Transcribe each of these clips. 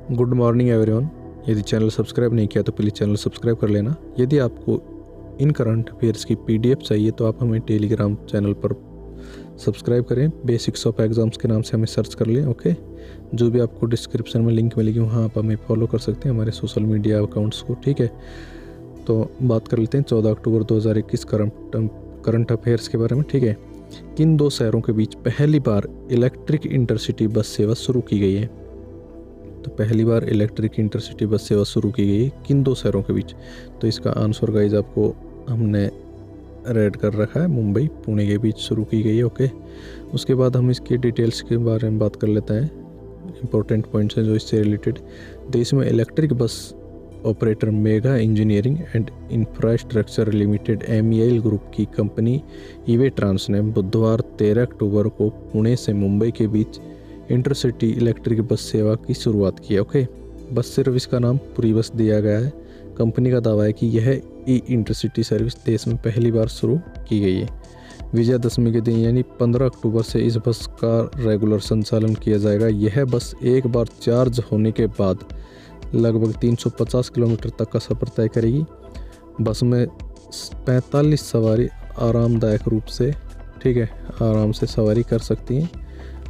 Good morning everyone. यदि channel subscribe नहीं किया तो प्लीज़ चैनल सब्सक्राइब कर लेना। यदि आपको इन करंट अफेयर्स की पीडीएफ चाहिए तो आप हमें टेलीग्राम चैनल पर सब्सक्राइब करें। बेसिक्स ऑफ एग्जाम्स के नाम से हमें सर्च कर लें। ओके, जो भी आपको डिस्क्रिप्शन में लिंक मिलेगी वहाँ आप हमें फॉलो कर सकते हैं, हमारे सोशल मीडिया अकाउंट्स को। ठीक है, तो बात कर लेते हैं 14 अक्टूबर 2021 करंट अफेयर्स के बारे में। ठीक है, किन दो शहरों के बीच पहली बार इलेक्ट्रिक इंटरसिटी बस सेवा शुरू की गई है? तो पहली बार इलेक्ट्रिक इंटरसिटी बस सेवा शुरू की गई है किन दो शहरों के बीच? तो इसका आंसर गाइज आपको हमने रेड कर रखा है, मुंबई पुणे के बीच शुरू की गई है। ओके, उसके बाद हम इसके डिटेल्स के बारे में बात कर लेते हैं। इंपॉर्टेंट पॉइंट्स हैं जो इससे रिलेटेड। देश में electric bus operator mega engineering and infrastructure limited MEIL group की कंपनी ईवे ट्रांस ने बुधवार 13 अक्टूबर को पुणे से मुंबई के बीच इंटरसिटी इलेक्ट्रिक बस सेवा की शुरुआत की है। ओके, बस सिर्फ इसका नाम पूरी बस दिया गया है। कंपनी का दावा है कि यह इंटरसिटी सर्विस देश में पहली बार शुरू की गई है। विजयादशमी के दिन यानी 15 अक्टूबर से इस बस का रेगुलर संचालन किया जाएगा। यह बस एक बार चार्ज होने के बाद लगभग 350 किलोमीटर तक का सफ़र तय करेगी। बस में 45 सवारी आरामदायक रूप से, ठीक है, आराम से सवारी कर सकती हैं।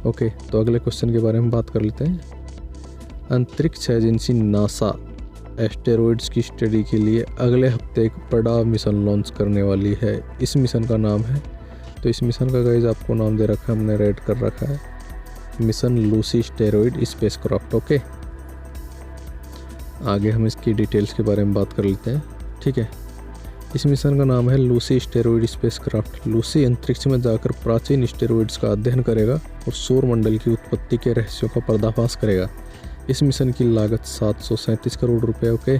ओके, तो अगले क्वेश्चन के बारे में बात कर लेते हैं। अंतरिक्ष एजेंसी नासा एस्टेरॉइड्स की स्टडी के लिए अगले हफ्ते एक बड़ा मिशन लॉन्च करने वाली है। इस मिशन का नाम है, तो इस मिशन का गाइज आपको नाम दे रखा है, हमने रेड कर रखा है, mission Lucy steroid spacecraft. Okay, आगे हम इसकी डिटेल्स के बारे में बात कर लेते हैं। ठीक है, इस मिशन का नाम है लूसी स्टेरॉइड स्पेसक्राफ्ट। लूसी अंतरिक्ष में जाकर प्राचीन स्टेरॉइड्स का अध्ययन करेगा और सौर मंडल की उत्पत्ति के रहस्यों का पर्दाफाश करेगा। इस मिशन की लागत 737 करोड़ रुपए। ओके,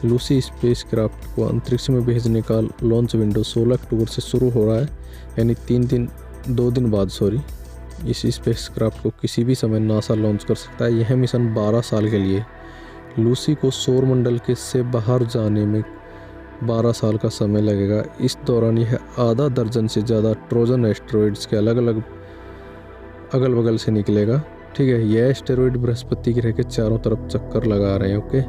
लूसी स्पेसक्राफ्ट को अंतरिक्ष में भेजने का लॉन्च विंडो 16 अक्टूबर से शुरू हो रहा है, यानी 2 दिन बाद इस स्पेसक्राफ्ट को किसी भी समय नासा लॉन्च कर सकता है। यह मिशन 12 साल के लिए। लूसी को सौर मंडल के से बाहर जाने में 12 साल का समय लगेगा। इस दौरान यह आधा दर्जन से ज़्यादा ट्रोजन एस्टेरॉइड्स के अगल बगल से निकलेगा। ठीक है, यह एस्टेरॉइड बृहस्पति ग्रह के चारों तरफ चक्कर लगा रहे हैं। ओके,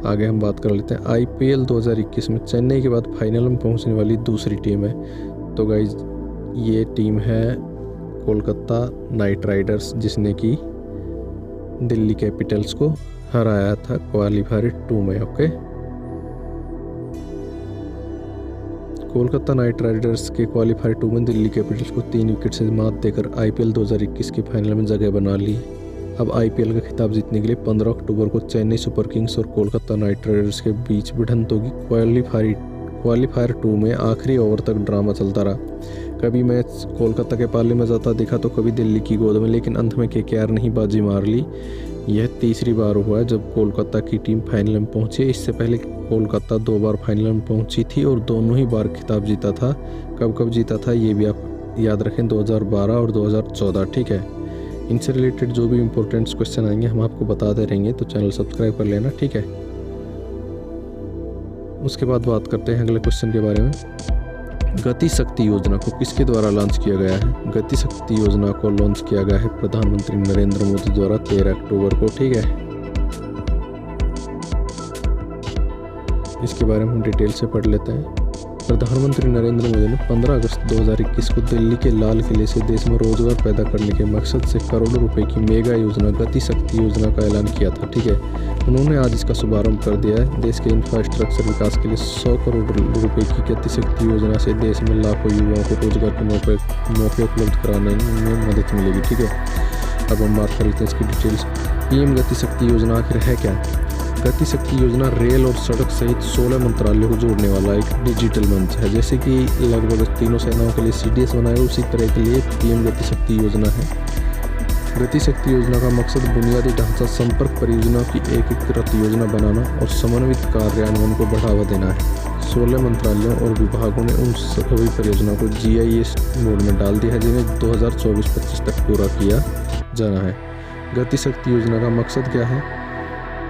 आगे हम बात कर लेते हैं। IPL 2021 में चेन्नई के बाद फाइनल में पहुंचने वाली दूसरी टीम है। तो गाइज ये टीम है कोलकाता नाइट राइडर्स, जिसने कि दिल्ली कैपिटल्स को हराया था क्वालीफायर 2 में। ओके, कोलकाता नाइट राइडर्स के क्वालीफायर 2 में दिल्ली कैपिटल्स को 3 विकेट से मात देकर IPL 2021 के फाइनल में जगह बना ली। अब IPL का खिताब जीतने के लिए 15 अक्टूबर को चेन्नई सुपर किंग्स और कोलकाता नाइट राइडर्स के बीच भिड़ंत होगी। क्वालीफायर 2 में आखिरी ओवर तक ड्रामा चलता रहा। कभी मैच कोलकाता के पाले में जाता दिखा तो कभी दिल्ली की गोद में, लेकिन अंत में KKR ने ही बाजी मार ली। यह तीसरी बार हुआ है जब कोलकाता की टीम फाइनल में पहुंची। इससे पहले कोलकाता 2 बार फाइनल में पहुंची थी और दोनों ही बार खिताब जीता था। कब जीता था ये भी आप याद रखें, 2012 और 2014। ठीक है, इनसे रिलेटेड जो भी इंपॉर्टेंट क्वेश्चन आएंगे हम आपको बताते रहेंगे, तो चैनल सब्सक्राइब कर लेना। ठीक है, उसके बाद बात करते हैं अगले क्वेश्चन के बारे में। गति शक्ति योजना को किसके द्वारा लॉन्च किया गया है? गति शक्ति योजना को लॉन्च किया गया है प्रधानमंत्री नरेंद्र मोदी द्वारा 13 अक्टूबर को। ठीक है, इसके बारे में हम डिटेल से पढ़ लेते हैं। प्रधानमंत्री नरेंद्र मोदी ने 15 अगस्त 2021 को दिल्ली के लाल किले से देश में रोजगार पैदा करने के मकसद से करोड़ों रुपए की मेगा योजना गति शक्ति योजना का ऐलान किया था। ठीक है, उन्होंने आज इसका शुभारंभ कर दिया है। देश के इंफ्रास्ट्रक्चर विकास के लिए 100 करोड़ रुपए की गति शक्ति योजना से देश में लाखों युवाओं को रोजगार के मौके उपलब्ध कराने में मदद मिलेगी। ठीक है, अब हम बात कर लेते हैं इसकी डिटेल्स। PM गति शक्ति योजना आखिर है क्या? गति शक्ति योजना रेल और सड़क सहित 16 मंत्रालयों को जोड़ने वाला एक डिजिटल मंच है। जैसे कि लगभग तीनों सेनाओं के लिए CDS बनाया, उसी तरह के लिए PM गति शक्ति योजना है। गतिशक्ति योजना का मकसद बुनियादी ढांचा संपर्क परियोजनाओं की एकीकृत योजना बनाना और समन्वित कार्यान्वयन को बढ़ावा देना है। 16 मंत्रालयों और विभागों ने उन सभी परियोजनाओं को GIS मोड में डाल दिया है जिन्हें 2024-25 तक पूरा किया जाना है। गतिशक्ति योजना का मकसद क्या है?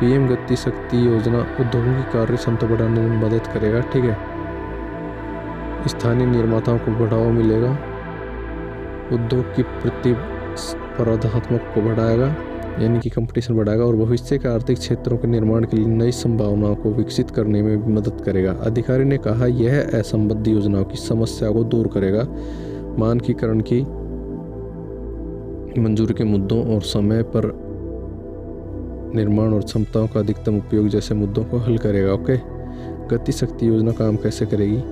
PM गतिशक्ति योजना उद्योगों की कार्य क्षमता बढ़ाने में मदद करेगा। ठीक है, स्थानीय निर्माताओं को बढ़ावा मिलेगा, उद्योग की प्रतिस्पर्धात्मक को बढ़ाएगा यानी कि कंपटीशन बढ़ाएगा और भविष्य के आर्थिक क्षेत्रों के निर्माण के लिए नई संभावनाओं को विकसित करने में भी मदद करेगा। अधिकारी ने कहा यह असंबद्ध योजनाओं की समस्या को दूर करेगा, मानकीकरण की मंजूरी के मुद्दों और समय पर निर्माण और क्षमताओं का अधिकतम उपयोग जैसे मुद्दों को हल करेगा। ओके, गतिशक्ति योजना काम कैसे करेगी?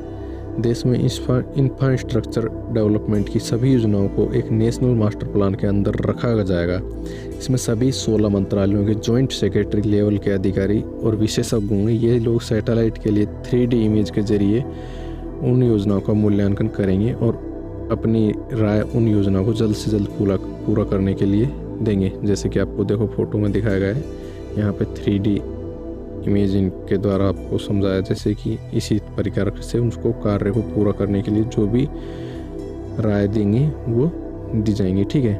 देश में इंफ्रास्ट्रक्चर डेवलपमेंट की सभी योजनाओं को एक नेशनल मास्टर प्लान के अंदर रखा जाएगा। इसमें सभी 16 मंत्रालयों के जॉइंट सेक्रेटरी लेवल के अधिकारी और विशेषज्ञ होंगे। ये लोग सैटेलाइट के लिए 3D इमेज के जरिए उन योजनाओं का मूल्यांकन करेंगे और अपनी राय उन योजनाओं को जल्द से जल्द पूरा करने के लिए देंगे। जैसे कि आपको देखो फोटो में दिखाया गया है, यहाँ पे 3D इमेज इनके द्वारा आपको समझाया, जैसे कि इसी प्रकार से उसको कार्य को पूरा करने के लिए जो भी राय देंगे वो दी जाएंगी। ठीक है,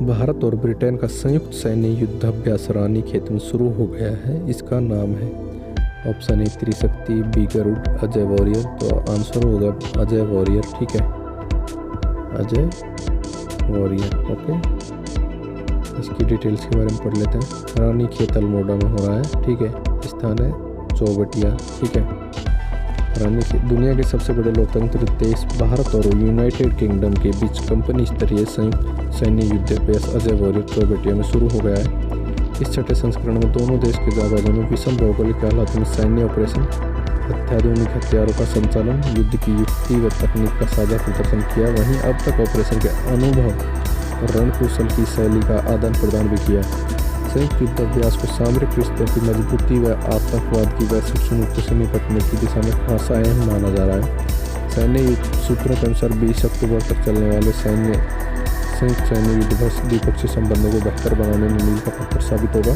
भारत और ब्रिटेन का संयुक्त सैन्य युद्धाभ्यास रानीखेत में शुरू हो गया है। इसका नाम है option A Trishakti, B Garud, Ajay warrior. तो आंसर होगा अजय वॉरियर। ठीक है, अजय वॉरियर। ओके, इसकी डिटेल्स के बारे में पढ़ लेते हैं। रानीखेत अल्मोड़ा में हो रहा है। ठीक है, स्थान है चौबटिया। ठीक है, रानीखेत दुनिया के सबसे बड़े लोकतंत्र देश भारत और यूनाइटेड किंगडम के बीच कंपनी स्तरीय संयुक्त सैन्य युद्धाभ्यास अजय वॉरियर चौबटिया में शुरू हो गया है। इस छठे संस्करण में दोनों देश के जाबाजों ने विषम भौगोलिक हालात में सैन्य ऑपरेशन, अत्याधुनिक हथियारों का संचालन, युद्ध की युक्ति व तकनीक का साझा प्रदर्शन किया। वहीं अब तक ऑपरेशन के अनुभव और रणकौशल की शैली का आदान प्रदान भी किया। संयुक्त युद्धाभ्यास को सामरिक रिश्तों की मजबूती व आतंकवाद की वैश्विक चुनौती से निपटने की दिशा में खासा अहम माना जा रहा है। सैन्य सूत्रों के अनुसार 20 अक्टूबर तक चलने वाले संयुक्त सैन्य युद्धाभ्यास द्विपक्षीय संबंधों को बेहतर बनाने में मील का पत्थर साबित होगा।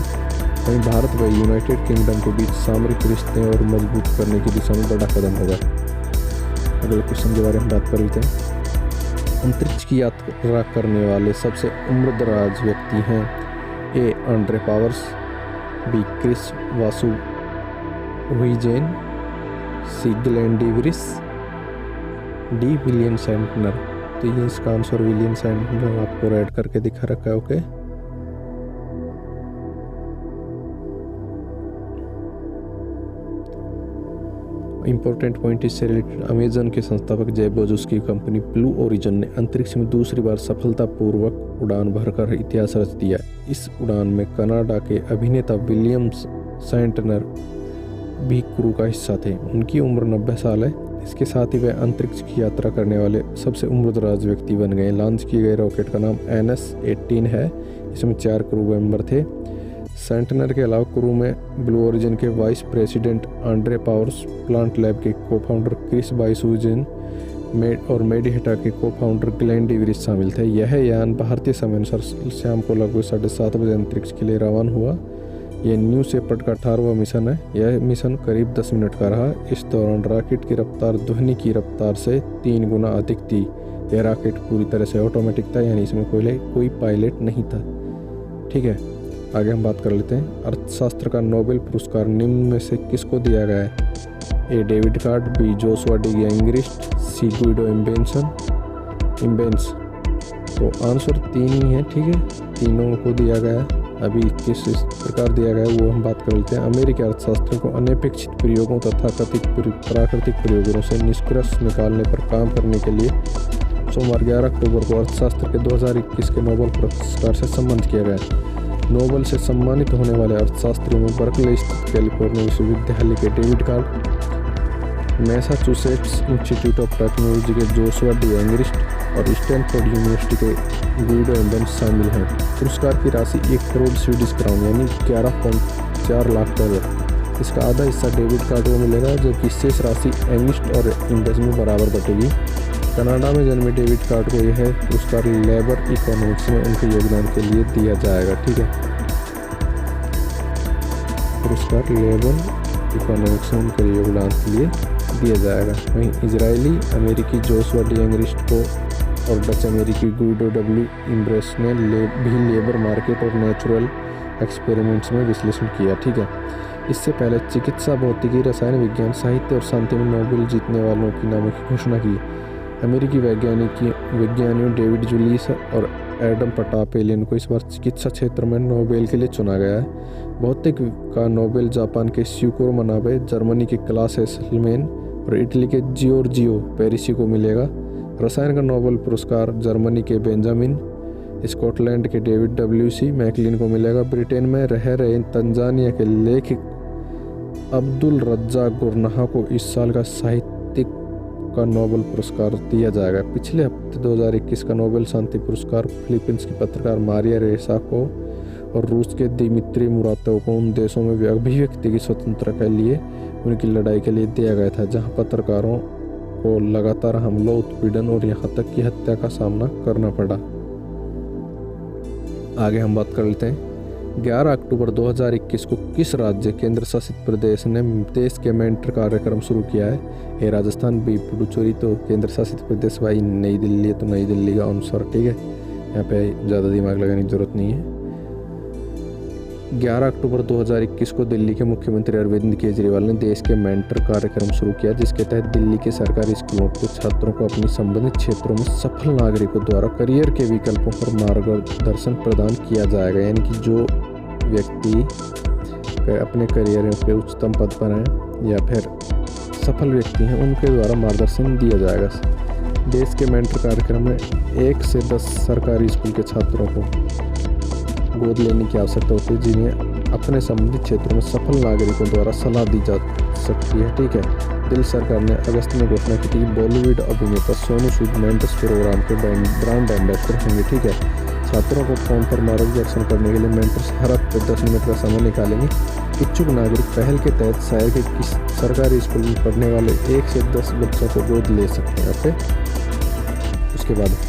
वहीं भारत व यूनाइटेड किंगडम के बीच सामरिक रिश्ते और मजबूत करने की दिशा में बड़ा कदम होगा। अगले क्वेश्चन के बारे में बात कर लेते हैं। अंतरिक्ष की यात्रा करने वाले सबसे उम्रदराज व्यक्ति हैं। ए आंड्रे पावर्स, बी क्रिस वासुहुइजेन, सी ग्लेन डीवरिस, डी विलियम सैंटनर। तो ये इसका आंसर विलियम सैंटनर आपको रेड करके दिखा रखा है। ओके, इंपॉर्टेंट पॉइंट इससे रिलेटेड। अमेजन के संस्थापक जेफ बेजोस की कंपनी ब्लू ओरिजिन ने अंतरिक्ष में दूसरी बार सफलतापूर्वक उड़ान भरकर इतिहास रच दिया। इस उड़ान में कनाडा के अभिनेता विलियम सैंटनर भी क्रू का हिस्सा थे। उनकी उम्र 90 साल है। इसके साथ ही वह अंतरिक्ष की यात्रा करने वाले सबसे उम्रदराज व्यक्ति बन गए। लॉन्च किए गए रॉकेट का नाम NS-18 है। इसमें 4 क्रू मेंबर थे। सैंटनर के अलावा क्रू में ब्लू ओरिजिन के vice president Andre powers, plant lab के को-फाउंडर क्रिस वासुहुइजेन और मेडिहेटा के को-फाउंडर ग्लेन डीवरिस शामिल थे। यह यान भारतीय समय अनुसार शाम को लगभग 7:30 बजे अंतरिक्ष के लिए रवाना हुआ। यह न्यू शेपर्ड का 18वां मिशन है। यह मिशन करीब 10 मिनट का रहा। इस दौरान रॉकेट की रफ्तार ध्वनि की रफ्तार से 3 गुना अधिक थी। यह रॉकेट पूरी तरह से ऑटोमेटिक था, यानी इसमें कोई पायलट नहीं था। ठीक है, आगे हम बात कर लेते हैं। अर्थशास्त्र का नोबेल पुरस्कार निम्न में से किसको दिया गया है? A David Card, B Joshua D Angrist, C Guido Imbens. तो आंसर 3 ही है। ठीक है, तीनों को दिया गया है। अभी किस प्रकार दिया गया है वो हम बात कर लेते हैं। अमेरिकी अर्थशास्त्र को अनपेक्षित प्रयोगों तथा कथित प्राकृतिक प्रयोगों से निष्कर्ष निकालने पर काम करने के लिए सोमवार 11 अक्टूबर को अर्थशास्त्र के 2021 के नोबेल पुरस्कार से सम्मानित किया गया। नोबेल से सम्मानित होने वाले अर्थशास्त्रियों में बर्कले स्थित कैलिफोर्निया विश्वविद्यालय के David card, Massachusetts institute of technology के जोशुआ डी गैंग्रिस्ट और स्टैनफोर्ड यूनिवर्सिटी के गुइडो इम्बेंस शामिल हैं। पुरस्कार की राशि 1 करोड़ स्वीडिश क्राउन यानी 11.4 लाख डॉलर। इसका आधा हिस्सा डेविड कार्ड को मिलेगा, जबकि शेष राशि एंगिस्ट और इम्बेंस में बराबर बटेगी। कनाडा में जन्मे डेविड कार्ड को यह पुरस्कार लेबर इकोनॉमिक्स में उनके योगदान के लिए दिया जाएगा। ठीक है, पुरस्कार लेबर इकोनॉमिक्स में उनके योगदान के लिए दिया जाएगा। वहीं इजरायली अमेरिकी जोशुआ डिएंगरिस्ट को और डच अमेरिकी गुइडो डब्ल्यू इम्ब्रेस ने भी लेबर मार्केट और नेचुरल एक्सपेरिमेंट्स में विश्लेषण किया। ठीक है, इससे पहले चिकित्सा, भौतिकी, रसायन विज्ञान, साहित्य और शांति में नोबेल जीतने वालों की नामों की घोषणा की। अमेरिकी वैज्ञानियों डेविड जुलिस और एडम पटापेलियन को इस बार चिकित्सा क्षेत्र में नोबेल के लिए चुना गया है। भौतिक का नोबेल जापान के स्यूको मनाबे, जर्मनी के क्लास हेसलमैन और इटली के जियोर्जियो पेरिसी को मिलेगा। रसायन का नोबेल पुरस्कार जर्मनी के बेंजामिन, स्कॉटलैंड के डेविड डब्ल्यू.सी. मैकलिन को मिलेगा। ब्रिटेन में रह रहे तंजानिया के लेखक अब्दुल रज्जाक गुरनाहा को इस साल का साहित्यिक का नोबेल पुरस्कार दिया जाएगा। पिछले हफ्ते 2021 का नोबेल शांति पुरस्कार फिलीपींस की पत्रकार मारिया रेसा को और रूस के दिमित्री मुरातोव को उन देशों में अभिव्यक्ति की स्वतंत्रता के लिए उनकी लड़ाई के लिए दिया गया था जहां पत्रकारों को लगातार हमलों, उत्पीड़न और यहां तक कि हत्या का सामना करना पड़ा। आगे हम बात कर लेते हैं। 11 अक्टूबर 2021 को किस राज्य केंद्र शासित प्रदेश ने देश के मेंटर कार्यक्रम शुरू किया है? ए राजस्थान, बी पुडुचेरी। तो केंद्र शासित प्रदेश भाई नई दिल्ली है, तो नई दिल्ली का आंसर। ठीक है, यहाँ पे ज़्यादा दिमाग लगाने की जरूरत नहीं है। 11 अक्टूबर 2021 को दिल्ली के मुख्यमंत्री अरविंद केजरीवाल ने देश के मेंटर कार्यक्रम शुरू किया, जिसके तहत दिल्ली के सरकारी स्कूलों के छात्रों को अपनी संबंधित क्षेत्रों में सफल नागरिकों द्वारा करियर के विकल्पों पर मार्गदर्शन प्रदान किया जाएगा। यानी कि जो व्यक्ति अपने करियर के उच्चतम पद पर हैं या फिर सफल व्यक्ति हैं, उनके द्वारा मार्गदर्शन दिया जाएगा। देश के मेंटर कार्यक्रम में 1 से 10 सरकारी स्कूल के छात्रों को गोद लेने की आवश्यकता होती है, जिन्हें अपने संबंधित क्षेत्रों में सफल नागरिकों द्वारा सलाह दी जा सकती है। ठीक है, दिल्ली सरकार ने अगस्त में घोषणा की थी बॉलीवुड अभिनेता सोनू सूद मेंटर्स प्रोग्राम के ब्रांड एम्बेसडर होंगे। ठीक है, छात्रों को फोन पर मार्गदर्शन करने के लिए मेंटर्स हर हफ्ते 10 मिनट का समय निकालेंगे। इच्छुक नागरिक पहल के तहत शहर के सरकारी स्कूल में पढ़ने वाले 1 से 10 बच्चों को गोद ले सकते हैं। ओके, उसके बाद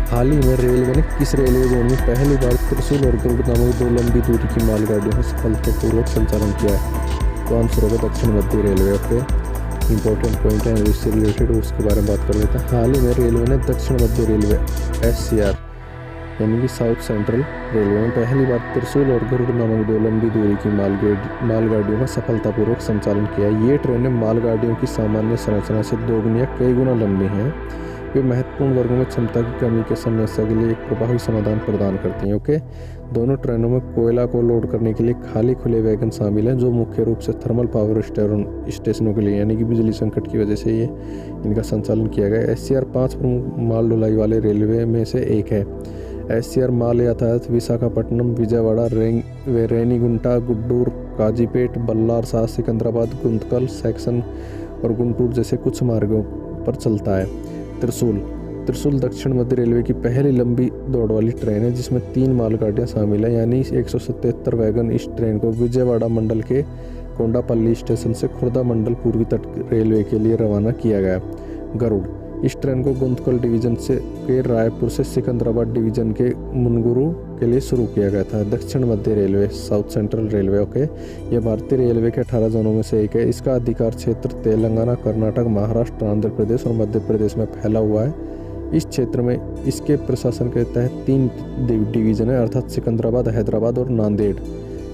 हाल ही में रेलवे ने किस रेलवे जोन में पहली बार त्रिशूल और गरुड़ नामक 2 लंबी दूरी की मालगाड़ियों का सफलतापूर्वक संचालन किया है? तो आंसर होगा दक्षिण मध्य रेलवे। ओके, इंपॉर्टेंट पॉइंट है इससे रिलेटेड, उसके बारे में बात कर लेते हैं। हाल ही में रेलवे ने दक्षिण मध्य रेलवे SCR यानी कि साउथ सेंट्रल रेलवे में पहली बार त्रिशूल और गरुड़ नामक 2 लंबी दूरी की मालगाड़ियों का सफलतापूर्वक संचालन किया। ये ट्रेनें मालगाड़ियों की सामान्य संरचना से 2 गुना कई गुना लंबी हैं। वे महत्वपूर्ण वर्गों में क्षमता की कमी के समस्या के लिए एक प्रभावी समाधान प्रदान करती हैं। ओके, दोनों ट्रेनों में कोयला को लोड करने के लिए खाली खुले वैगन शामिल हैं, जो मुख्य रूप से थर्मल पावर स्टेशनों के लिए यानी कि बिजली संकट की वजह से ये इनका संचालन किया गया। SCR 5 प्रमुख माल ढुलाई वाले रेलवे में से एक है। SCR माल यातायात विशाखापट्टनम, विजयवाड़ा, रेनीगुंटा, गुड्डूर, काजीपेट, बल्लार, सिकंदराबाद, गुंतकल सेक्शन और गुंटूर जैसे कुछ मार्गों पर चलता है। त्रिशूल दक्षिण मध्य रेलवे की पहली लंबी दौड़ वाली ट्रेन है, जिसमें 3 मालगाड़ियां शामिल हैं, यानी 177 वैगन। इस ट्रेन को विजयवाड़ा मंडल के कोंडापल्ली स्टेशन से खुर्दा मंडल पूर्वी तट रेलवे के लिए रवाना किया गया। गरुड़, इस ट्रेन को गुंतकल डिवीजन के रायपुर से सिकंदराबाद डिवीजन के मुनगुरु के लिए शुरू किया गया था। दक्षिण मध्य railway south central railway. Okay, यह भारतीय रेलवे के 18 जोनों में से एक है। इसका अधिकार क्षेत्र तेलंगाना, कर्नाटक, महाराष्ट्र, आंध्र प्रदेश और मध्य प्रदेश में फैला हुआ है। इस क्षेत्र में इसके प्रशासन के तहत 3 डिवीजन है, अर्थात सिकंदराबाद, हैदराबाद और नांदेड़।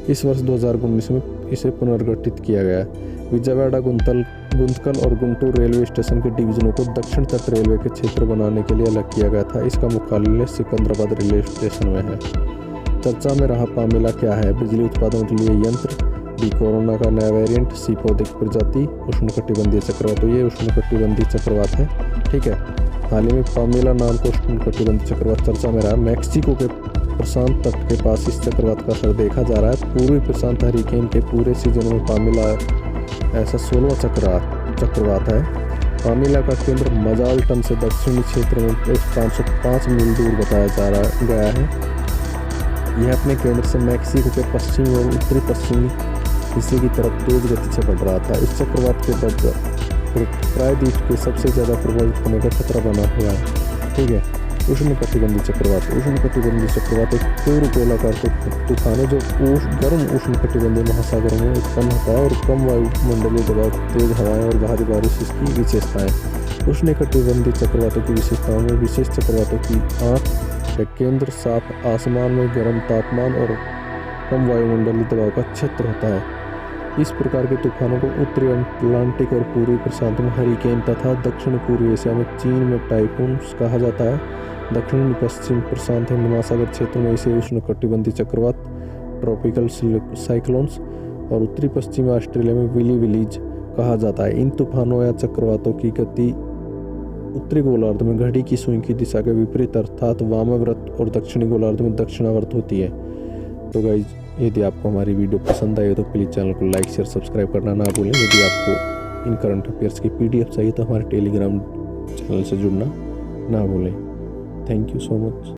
इस वर्ष 2019 में इसे पुनर्गठित किया गया। विजयवाड़ा, गुंतकल और गुंटूर रेलवे स्टेशन के डिवीजनों को दक्षिण तट रेलवे के क्षेत्र बनाने के लिए अलग किया गया था। इसका मुख्यालय सिकंदराबाद रेलवे स्टेशन में है। चर्चा में रहा पामेला क्या है? बिजली उत्पादन के लिए यंत्र, बी कोरोना का नया वेरिएंट, सी पौधे की प्रजाति, उष्णकटिबंधीय चक्रवात। तो ये उष्णकटिबंधीय चक्रवात है। ठीक है, हाल ही में पामेला नाम का उष्णकटिबंधीय चक्रवात चर्चा में रहा। मैक्सिको के प्रशांत तट के पास इस चक्रवात का असर देखा जा रहा है। पूर्वी प्रशांत हरिकेन के पूरे सीजन में पामेला ऐसा 16वां चक्रवात है। पामेला का केंद्र मजाल्टन से दक्षिणी क्षेत्र में 505 मील दूर बताया गया है। यह अपने केंद्र से मैक्सिको के पश्चिमी और उत्तरी पश्चिमी हिस्से की तरफ तेज गति से बढ़ रहा था। इस चक्रवात के प्रायद्वीप के सबसे ज़्यादा प्रभावित होने का खतरा बना हुआ है। ठीक है, उष्णकटिबंधीय चक्रवात। उष्णकटिबंधीय चक्रवात एक पूर्व गोलाकार तूफान है जो गर्म उष्णकटिबंधीय महासागरों में उत्पन्न होता है और कम वायुमंडलीय दबाव, तेज हवाएं और भारी बारिश इसकी विशेषताएं। उष्णकटिबंधीय चक्रवातों की विशेषताओं में विशेष चक्रवातों की आँख का केंद्र, साफ आसमान में गर्म तापमान और कम वायुमंडलीय दबाव का क्षेत्र होता है। इस प्रकार के तूफानों को उत्तरी अटलांटिक और पूर्वी प्रशांत में हरिकेन तथा दक्षिण पूर्वी एशिया में चीन में टाइफून कहा जाता है। दक्षिण पश्चिम प्रशांत हिंद महासागर क्षेत्र में इसे उष्णकटिबंधीय चक्रवात, ट्रॉपिकल साइक्लोन्स और उत्तरी पश्चिमी ऑस्ट्रेलिया में विली विलीज कहा जाता है। इन तूफानों या चक्रवातों की गति उत्तरी गोलार्ध में घड़ी की सुई की दिशा के विपरीत अर्थात वामाव्रत और दक्षिणी गोलार्ध में दक्षिणावर्त होती है। तो गाइज, यदि आपको हमारी वीडियो पसंद आई तो प्लीज़ चैनल को लाइक शेयर सब्सक्राइब करना ना भूलें। यदि आपको इन करंट अफेयर्स की PDF चाहिए तो हमारे टेलीग्राम चैनल से जुड़ना ना भूलें। Thank you so much.